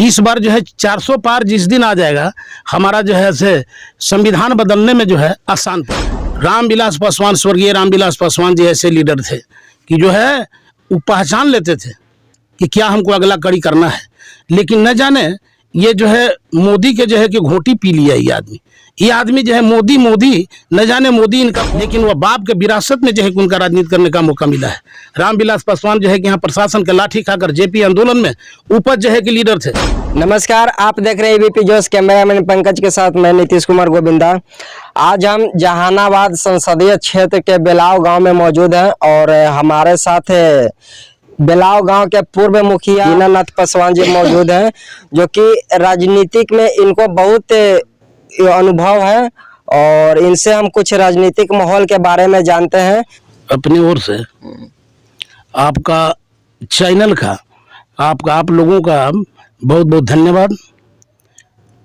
इस बार जो है 400 पार जिस दिन आ जाएगा, हमारा जो है से संविधान बदलने में जो है आसान। रामविलास पासवान, स्वर्गीय रामविलास पासवान जी ऐसे लीडर थे कि जो है वो पहचान लेते थे कि क्या हमको अगला कड़ी करना है। लेकिन न जाने ये जो है मोदी के जो है कि घोंटी पी लिया ये आदमी जो है मोदी न जाने मोदी इनका, लेकिन वह बाप के विरासत में जो है उनका राजनीति करने का मौका मिला है। रामविलास पासवान जो है कि यहाँ प्रशासन के लाठी खाकर जेपी आंदोलन में उपज जो है कि लीडर थे। नमस्कार, आप देख रहे हैं एबीपी जोश, कैमरामैन पंकज के साथ मैं नीतीश कुमार गोविंदा। आज हम जहानाबाद संसदीय क्षेत्र के बेलाव गांव में मौजूद हैं और हमारे साथ बेलाव गांव के पूर्व मुखिया दीनानाथ पासवान जी मौजूद हैं, जो कि राजनीतिक में इनको बहुत अनुभव है और इनसे हम कुछ राजनीतिक माहौल के बारे में जानते हैं। अपनी ओर से आपका चैनल का आप लोगों का बहुत बहुत धन्यवाद।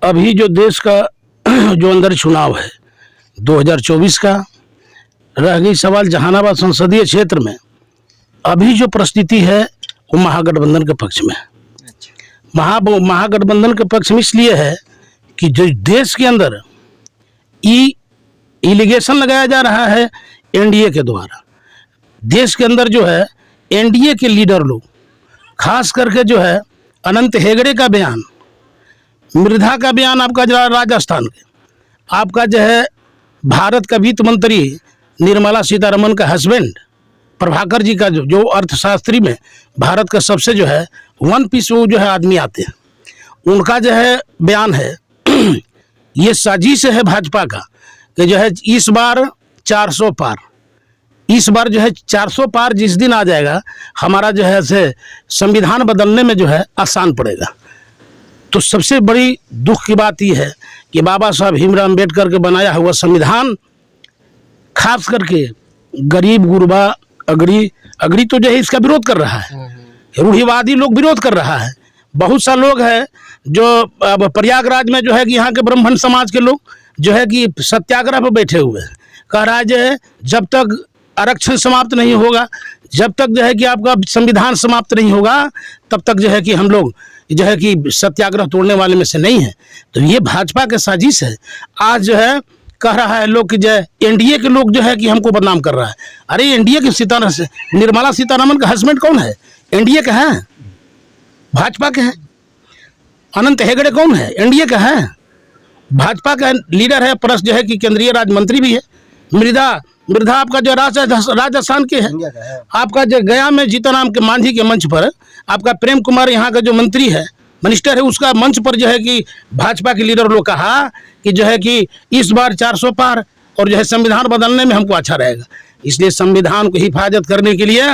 अभी जो देश का जो अंदर चुनाव है 2024 का, रह गई सवाल जहानाबाद संसदीय क्षेत्र में अभी जो परिस्थिति है वो महागठबंधन के पक्ष में। महागठबंधन के पक्ष में इसलिए है कि जो देश के अंदर इलीगेशन लगाया जा रहा है एनडीए के द्वारा, देश के अंदर जो है एनडीए के लीडर लोग, खास करके जो है अनंत हेगड़े का बयान, मृधा का बयान, आपका जो राजस्थान के, आपका जो है भारत का वित्त मंत्री निर्मला सीतारमन का हस्बैंड प्रभाकर जी का जो अर्थशास्त्री में भारत का सबसे जो है वन पीस वो जो है आदमी आते हैं, उनका जो है बयान है ये साजिश है भाजपा का कि जो है इस बार 400 पार, इस बार जो है 400 पार जिस दिन आ जाएगा, हमारा जो है से संविधान बदलने में जो है आसान पड़ेगा। तो सबसे बड़ी दुख की बात यह है कि बाबा साहब भीमराव अम्बेडकर के बनाया हुआ संविधान, खास करके गरीब गुरबा अगड़ी तो जो है इसका विरोध कर रहा है, रूढ़िवादी लोग विरोध कर रहा है। बहुत सा लोग है जो प्रयागराज में जो है कि यहाँ के ब्राह्मण समाज के लोग जो है कि सत्याग्रह पर बैठे हुए हैं, कह रहा है जो है जब तक आरक्षण समाप्त नहीं होगा, जब तक जो है कि आपका संविधान समाप्त नहीं होगा, तब तक जो है कि हम लोग जो है कि सत्याग्रह तोड़ने वाले में से नहीं है। तो ये भाजपा के साजिश है। आज जो है कह रहा है लोग कि जो है एनडीए के लोग जो है कि हमको बदनाम कर रहा है। अरे एनडीए के निर्मला सीतारमन का हस्बैंड कौन है? एनडीए का है, भाजपा के हैं। अनंत हेगड़े कौन है? एनडीए का है, भाजपा का लीडर है, प्लस जो है कि केंद्रीय राज्य मंत्री भी है। मृधा आपका जो राजस्थान के है। आपका जो गया में जीताराम के मांझी के मंच पर आपका प्रेम कुमार यहाँ का जो मंत्री है, मिनिस्टर है, उसका मंच पर जो है कि भाजपा के लीडर लोग कहा कि जो है कि इस बार 400 पार और जो है संविधान बदलने में हमको अच्छा रहेगा। इसलिए संविधान को हिफाजत करने के लिए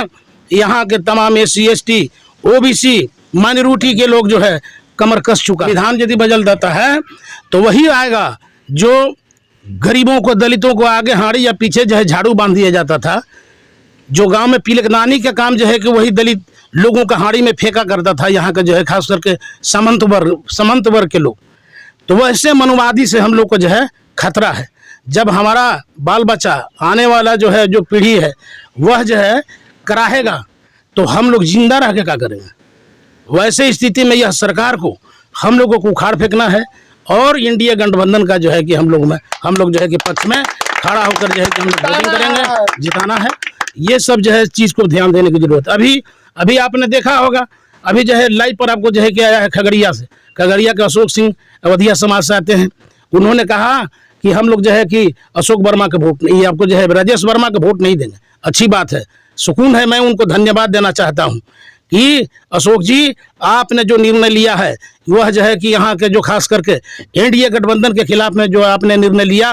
यहाँ के तमाम SC ST OBC माइनॉरिटी के लोग जो है कमर कस चुका। संविधान यदि बदल देता है तो वही आएगा जो गरीबों को, दलितों को आगे हाड़ी या पीछे जो है झाड़ू बांध दिया जाता था, जो गांव में पिलकदानी का काम जो है कि वही दलित लोगों का हाड़ी में फेंका करता था, यहाँ का जो है खास करके सामंत वर्ग के लोग। तो वैसे मनुवादी से हम लोग को जो है खतरा है। जब हमारा बाल बच्चा आने वाला जो है जो पीढ़ी है वह जो है कराहेगा तो हम लोग जिंदा रह के क्या करेंगे? वैसे स्थिति में यह सरकार को हम लोगों को उखाड़ फेंकना है और इंडिया गठबंधन का जो है कि हम लोग जो है कि पक्ष में खड़ा होकर जो है कि हम लोग वोटिंग करेंगे, जिताना है। ये सब जो है चीज़ को ध्यान देने की जरूरत है। अभी आपने देखा होगा, अभी जो है लाइव पर आपको जो है कि आया है खगड़िया के अशोक सिंह अवधिया समाज से आते हैं। उन्होंने कहा कि हम लोग जो है कि अशोक वर्मा के वोट नहीं, आपको जो है राजेश वर्मा के वोट नहीं देंगे। अच्छी बात है, सुकून है। मैं उनको धन्यवाद देना चाहता हूँ कि अशोक जी, आपने जो निर्णय लिया है वह जो है कि यहाँ के जो खास करके एनडीए गठबंधन के खिलाफ में जो आपने निर्णय लिया,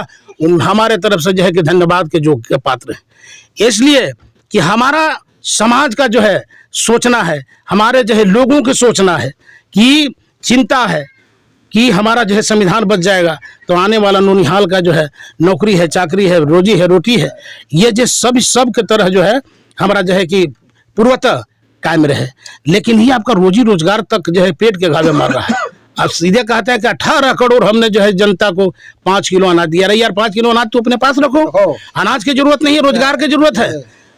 हमारे तरफ से जो है कि धन्यवाद के जो के पात्र हैं। इसलिए कि हमारा समाज का जो है सोचना है, हमारे जो है लोगों के सोचना है कि चिंता है कि हमारा जो है संविधान बच जाएगा तो आने वाला नौनिहाल का जो है नौकरी है, चाकरी है, रोजी है, रोटी है, ये जो सब के तरह जो है हमारा जो है कि पूर्वतः कायम रहे। लेकिन ये आपका रोजी रोजगार तक जो है पेट के घावे मार रहा है। अब सीधे कहता है कि 18 करोड़ हमने जो है जनता को 5 किलो अनाज दिया। अरे यार 5 किलो अनाज तो अपने पास रखो, अनाज की जरूरत नहीं है, रोजगार की जरूरत है।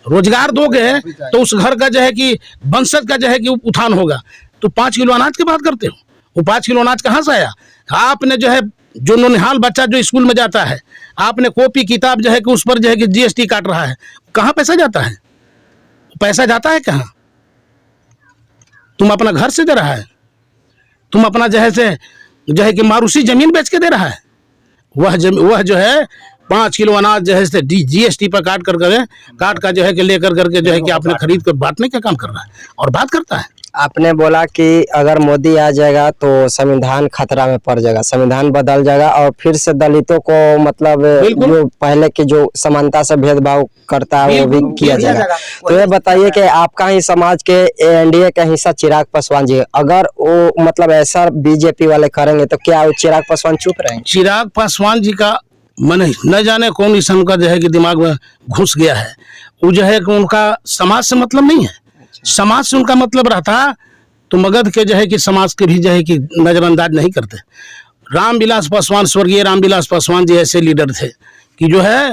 रोजगार दोगे तो उस घर का जो है कि वंशज का जो है कि उत्थान होगा। तो 5 किलो अनाज की बात करते हो, वो 5 किलो अनाज कहाँ से आया? आपने जो है जो नौनिहाल बच्चा जो स्कूल में जाता है, आपने कॉपी किताब जो है कि उस पर जो है कि जीएसटी काट रहा है, कहाँ पैसा जाता है? पैसा जाता है कहाँ? तुम अपना घर से दे रहा है, तुम अपना जो है कि मारूसी जमीन बेच के दे रहा है। वह जो है 5 किलो अनाज जो है जीएसटी पर काट का जो है कि लेकर करके जो है कि आपने खरीद कर बांटने का काम कर रहा है और बात करता है। आपने बोला कि अगर मोदी आ जाएगा तो संविधान खतरा में पड़ जाएगा, संविधान बदल जाएगा और फिर से दलितों को मतलब जो पहले के जो समानता से भेदभाव करता है वो भी किया जाएगा। तो ये बताइए कि आपका ही समाज के एनडीए का हिस्सा चिराग पासवान जी, अगर वो मतलब ऐसा बीजेपी वाले करेंगे तो क्या वो चिराग पासवान चुप रहेंगे? चिराग पासवान जी का मन न जाने कौन इस उनका जो है कि दिमाग में घुस गया है। वो जो है कि उनका समाज से मतलब नहीं है। समाज से उनका मतलब रहता तो मगध के जो है कि समाज के भी जो है कि नजरअंदाज नहीं करते। रामविलास पासवान, स्वर्गीय रामविलास पासवान जी ऐसे लीडर थे कि जो है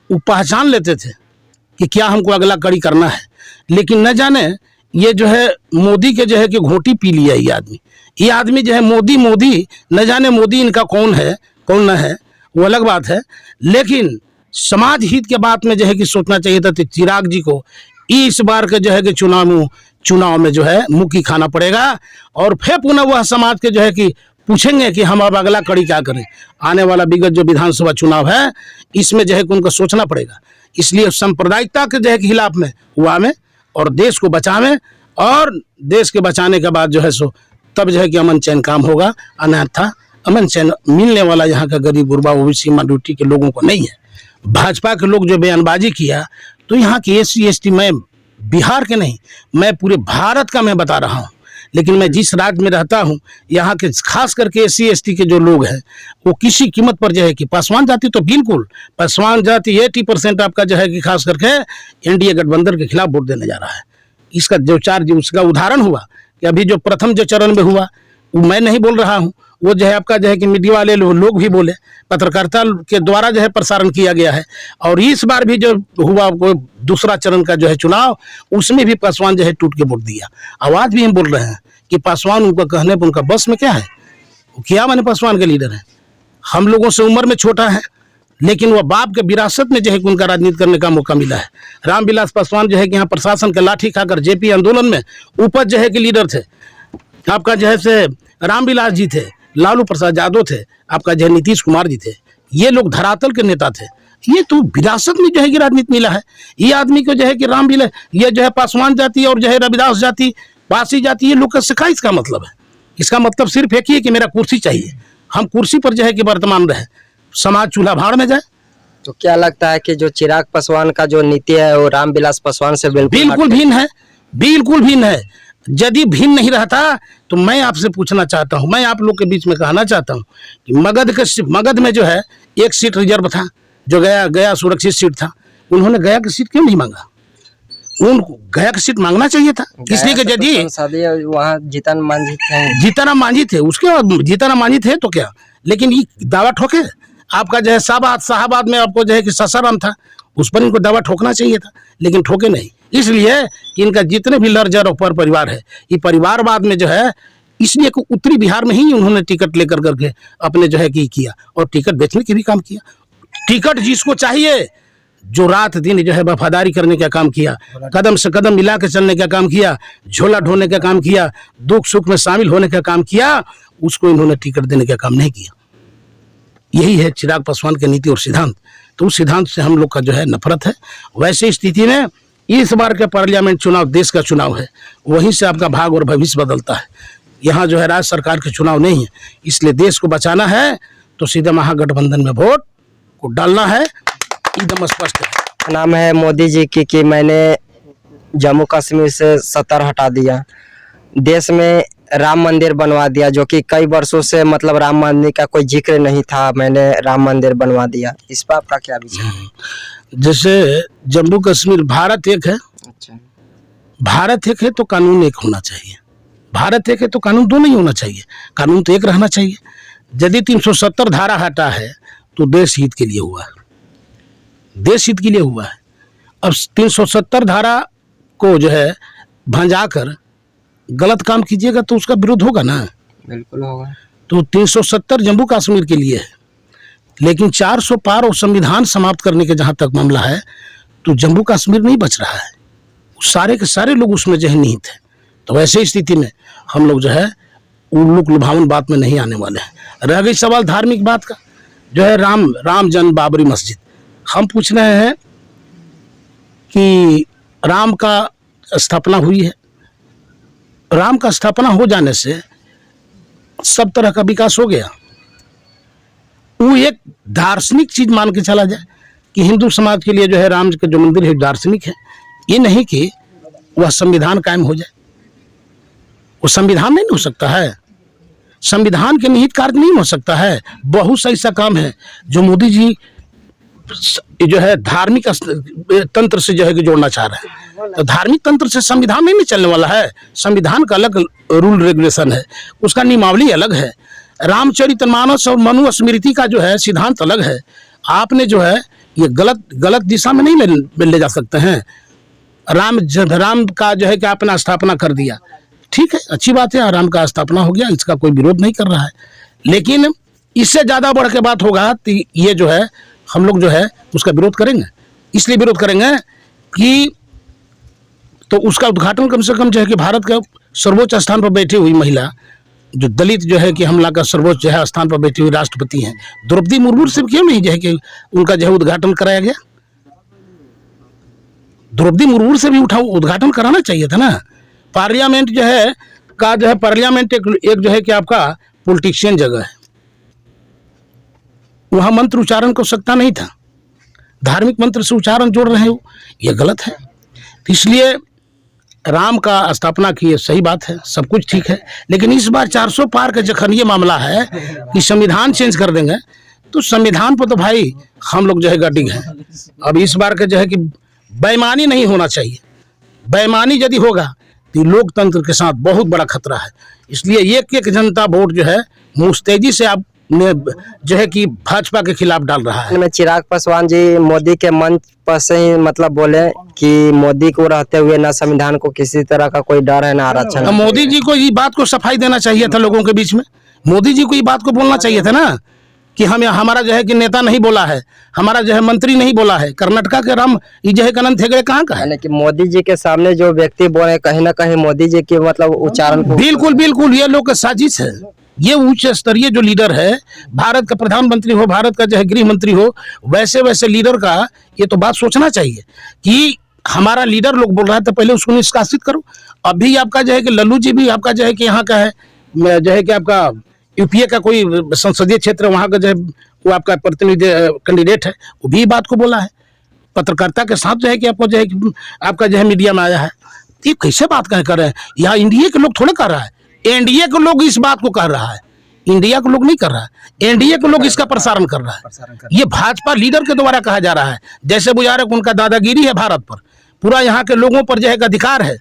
वो पहचान लेते थे कि क्या हमको अगला कड़ी करना है। लेकिन न जाने ये जो है मोदी के जो है कि घोंटी पी लिया ये आदमी जो है मोदी न जाने मोदी इनका कौन है कौन न है वो अलग बात है। लेकिन समाज हित के बात में जो है कि सोचना चाहिए था। तो चिराग जी को इस बार के जो है कि चुनाव में जो है मुक्की खाना पड़ेगा और फिर पुनः वह समाज के जो है कि पूछेंगे कि हम अब अगला कड़ी क्या करें। आने वाला विगत जो विधानसभा चुनाव है इसमें जो है कि उनको सोचना पड़ेगा। इसलिए सांप्रदायिकता के जो है कि खिलाफ में हुआ में और देश को बचावें और देश के बचाने के बाद जो है सो तब जो है कि अमन चैन काम होगा। अन्यथा अमन चैन मिलने वाला यहाँ का गरीब गुरबा ओबीसी माइनॉरिटी के लोगों को नहीं है। भाजपा के लोग जो बयानबाजी किया तो यहाँ की SC/ST मैं बिहार के नहीं मैं पूरे भारत का मैं बता रहा हूँ। लेकिन मैं जिस राज्य में रहता हूँ यहाँ के खास करके SC/ST के जो लोग हैं वो किसी कीमत पर जो है कि पासवान जाति तो बिल्कुल पासवान जाति 80% आपका जो है कि खास करके एनडीए गठबंधन के खिलाफ वोट देने जा रहा है। इसका जो उसका उदाहरण हुआ कि अभी जो प्रथम जो चरण में हुआ वो मैं नहीं बोल रहा हूँ, वो जो है आपका जो है कि मीडिया वाले लोग भी बोले, पत्रकारिता के द्वारा जो है प्रसारण किया गया है। और इस बार भी जो हुआ कोई दूसरा चरण का जो है चुनाव उसमें भी पासवान जो है टूट के वोट दिया। आवाज भी हम बोल रहे हैं कि पासवान उनका कहने पर उनका बस में क्या है, वो क्या माने पासवान के लीडर है, हम लोगों से उम्र में छोटा है लेकिन वह बाप के विरासत में जो है कि उनका राजनीति करने का मौका मिला है। रामविलास पासवान जो है कि यहाँ प्रशासन के लाठी खाकर जेपी आंदोलन में उपज जो है कि लीडर थे। आपका जो है से रामविलास जी थे, लालू प्रसाद यादव थे, आपका जो है नीतीश कुमार जी थे, ये लोग धरातल के नेता थे। ये तो विरासत में जो है कि राजनीति मिला है। ये आदमी को जो है कि रामविलास ये जो है पासवान जाति और जो है रविदास जाति पासी जाति ये लोग का सिखा इसका मतलब है। इसका मतलब सिर्फ एक ही है कि मेरा कुर्सी चाहिए, हम कुर्सी पर जो है कि वर्तमान रहे, समाज चूल्हा भाड़ में जाए। तो क्या लगता है कि जो चिराग पासवान का जो नीति है वो रामविलास पासवान से बिल्कुल भिन्न है, बिल्कुल भिन्न है। यदि भिन्न नहीं रहता तो मैं आपसे पूछना चाहता हूं, मैं आप लोग के बीच में कहना चाहता हूं कि मगध में जो है एक सीट रिजर्व था जो गया सुरक्षित सीट था, उन्होंने गया की सीट क्यों नहीं मांगा? उनको गया की सीट मांगना चाहिए था। इसलिए कि यदि वहाँ जीतन मांझी थे उसके बाद जीतन मांझी थे तो क्या, लेकिन ये दावा ठोके। आपका जो है शाहबाद में आपको जो है कि सासाराम था, उस पर इनको दावा ठोकना चाहिए था लेकिन ठोके नहीं। इसलिए कि इनका जितने भी लर्जर और परिवार है ये परिवारवाद में जो है, इसलिए कि उत्तरी बिहार में ही उन्होंने टिकट लेकर करके अपने जो है कि किया और टिकट बेचने के भी काम किया। टिकट जिसको चाहिए जो रात दिन जो है वफादारी करने का काम किया, कदम से कदम मिला के चलने का काम किया, झोला ढोने का काम किया, दुख सुख में शामिल होने का काम किया, उसको इन्होंने टिकट देने का काम नहीं किया। यही है चिराग पासवान की नीति और सिद्धांत। तो उस सिद्धांत से हम लोग का जो है नफरत है। वैसे स्थिति में इस बार के पार्लियामेंट चुनाव देश का चुनाव है, वहीं से आपका भाग और भविष्य बदलता है। यहाँ जो है राज्य सरकार के चुनाव नहीं है, इसलिए देश को बचाना है तो सीधे महागठबंधन में वोट को डालना है, एकदम स्पष्ट है। नाम है मोदी जी की कि मैंने जम्मू कश्मीर से 70 हटा दिया, देश में राम मंदिर बनवा दिया, जो कि कई वर्षों से मतलब राम मंदिर का कोई जिक्र नहीं था, मैंने राम मंदिर बनवा दिया। इस पर आपका क्या विचार है? जैसे जम्मू कश्मीर भारत एक है, अच्छा, भारत एक है तो कानून एक होना चाहिए, भारत एक है तो कानून दो नहीं होना चाहिए, कानून तो एक रहना चाहिए। यदि 370 धारा हटा है तो देश हित के लिए हुआ है, देश हित के लिए हुआ है। अब 370 धारा को जो है भंजाकर गलत काम कीजिएगा तो उसका विरोध होगा ना। बिल्कुल होगा। तो 370 जम्मू कश्मीर के लिए है, लेकिन 400 पार और संविधान समाप्त करने के जहाँ तक मामला है तो जम्मू कश्मीर नहीं बच रहा है, सारे के सारे लोग उसमें जो है निहित है। तो वैसे स्थिति में हम लोग जो है उल्लूक लुभावन बात में नहीं आने वाले हैं। रह गई सवाल धार्मिक बात का, जो है राम जन्म बाबरी मस्जिद, हम पूछ रहे हैं कि राम का स्थापना हुई है, राम का स्थापना हो जाने से सब तरह का विकास हो गया। वो एक दार्शनिक चीज मान के चला जाए कि हिंदू समाज के लिए जो है राम का जो मंदिर है दार्शनिक है, ये नहीं कि वह संविधान कायम हो जाए। वो संविधान नहीं हो सकता है, संविधान के निहित कार्य नहीं हो सकता है। बहुत सा ऐसा काम है जो मोदी जी जो है धार्मिक तंत्र से जो है कि जोड़ना चाह रहे हैं। तो धार्मिक तंत्र से संविधान नहीं चलने वाला है, संविधान का अलग रूल रेगुलेशन है, उसका नियमावली अलग है। रामचरितमानस और मनुस्मृति का जो है सिद्धांत अलग है। आपने जो है ये गलत दिशा में नहीं ले जा सकते हैं। राम का जो है कि आपने स्थापना कर दिया, ठीक है, अच्छी बात है, राम का स्थापना हो गया, इसका कोई विरोध नहीं कर रहा है। लेकिन इससे ज़्यादा बढ़ के बात होगा तो ये जो है हम लोग जो है उसका विरोध करेंगे। इसलिए विरोध करेंगे कि तो उसका उद्घाटन कम से कम जो है कि भारत का सर्वोच्च स्थान पर बैठी हुई महिला, जो दलित जो है कि हमला का सर्वोच्च जो है स्थान पर बैठी हुई राष्ट्रपति हैं, द्रौपदी मुर्मू से क्यों नहीं जो है कि उनका जो है उद्घाटन कराया गया? द्रौपदी मुर्मू से भी उद्घाटन कराना चाहिए था ना। पार्लियामेंट जो है का जो है पार्लियामेंट एक जो है कि आपका पॉलिटिशियन जगह है, वहाँ मंत्र उच्चारण को सकता नहीं था, धार्मिक मंत्र से उच्चारण जोड़ रहे हो, ये गलत है। तो इसलिए राम का स्थापना की ये सही बात है, सब कुछ ठीक है। लेकिन इस बार 400 पार का जखन ये मामला है कि संविधान चेंज कर देंगे, तो संविधान पर तो भाई हम लोग जो है गडिग हैं। अब इस बार का जो है कि बेईमानी नहीं होना चाहिए, बेईमानी यदि होगा तो लोकतंत्र के साथ बहुत बड़ा खतरा है। इसलिए एक जनता वोट जो है मुस्तैदी से आप जो है कि भाजपा के खिलाफ डाल रहा है। में चिराग पासवान जी मोदी के मंच पर से ही मतलब बोले कि मोदी को रहते हुए ना संविधान को किसी तरह का कोई डर है ना आरक्षण। मोदी जी को ये बात को सफाई देना चाहिए था लोगों के बीच में, मोदी जी को ये बात को बोलना चाहिए था ना कि हमारा जो है कि नेता नहीं बोला है, हमारा जो है मंत्री नहीं बोला है। कर्नाटका के राम जो है अनंत हेगड़े कहाँ का है? कि मोदी जी के सामने जो व्यक्ति बोले कहीं ना कहीं मोदी जी के मतलब उच्चारण को बिल्कुल ये लोग का साजिश है। ये उच्च स्तरीय जो लीडर है, भारत का प्रधानमंत्री हो, भारत का जो है गृह मंत्री हो, वैसे लीडर का ये तो बात सोचना चाहिए कि हमारा लीडर लोग बोल रहा है तो पहले उसको निष्कासित करो। अभी आपका जो है कि लल्लू जी भी आपका जो है कि यहाँ का है, जो है कि आपका यूपीए का कोई संसदीय क्षेत्र वहाँ का जो है वो आपका प्रतिनिधि कैंडिडेट है, वो भी बात को बोला है, पत्रकारिता के साथ जो है कि आपको जो है कि आपका जो है मीडिया में आया है। ये कैसे बात कर रहे हैं? यहाँ एनडीए के लोग थोड़े कर रहा है, एनडीए के लोग इस बात को कर रहा है, इंडिया के लोग नहीं कर रहा है, एनडीए के लोग इसका प्रसारण कर रहा है। ये भाजपा लीडर के द्वारा कहा जा रहा है, जैसे बुझा रहे उनका दादागिरी है भारत पर, पूरा यहाँ के लोगों पर जो है अधिकार है।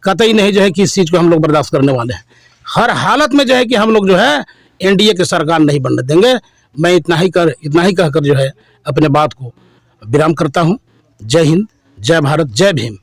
कतई नहीं जो है कि इस चीज़ को हम लोग बर्दाश्त करने वाले हैं। हर हालत में जो है कि हम लोग जो है एनडीए के सरकार नहीं बनने देंगे। मैं इतना ही कहकर जो है अपने बात को विराम करता हूँ। जय हिंद, जय भारत, जय भीम।